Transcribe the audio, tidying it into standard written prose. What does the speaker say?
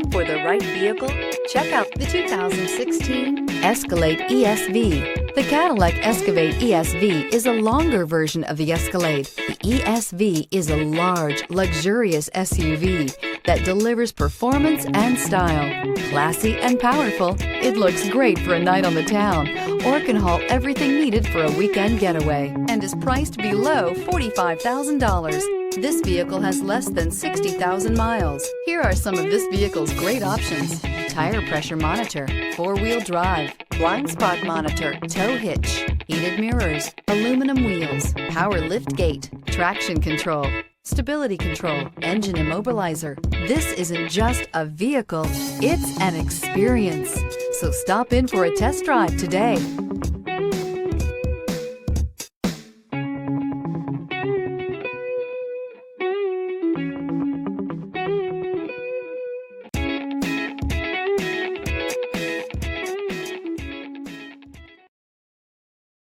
For the right vehicle, check out the 2016 Escalade ESV. The Cadillac Escalade ESV is a longer version of the Escalade. The ESV is a large, luxurious SUV that delivers performance and style. Classy and powerful, it looks great for a night on the town or can haul everything needed for a weekend getaway and is priced below $45,000. This vehicle has less than 60,000 miles. Here are some of this vehicle's great options: tire pressure monitor, four-wheel drive, blind spot monitor, tow hitch, heated mirrors, aluminum wheels, power lift gate, traction control, stability control, engine immobilizer. This isn't just a vehicle, it's an experience. So stop in for a test drive today.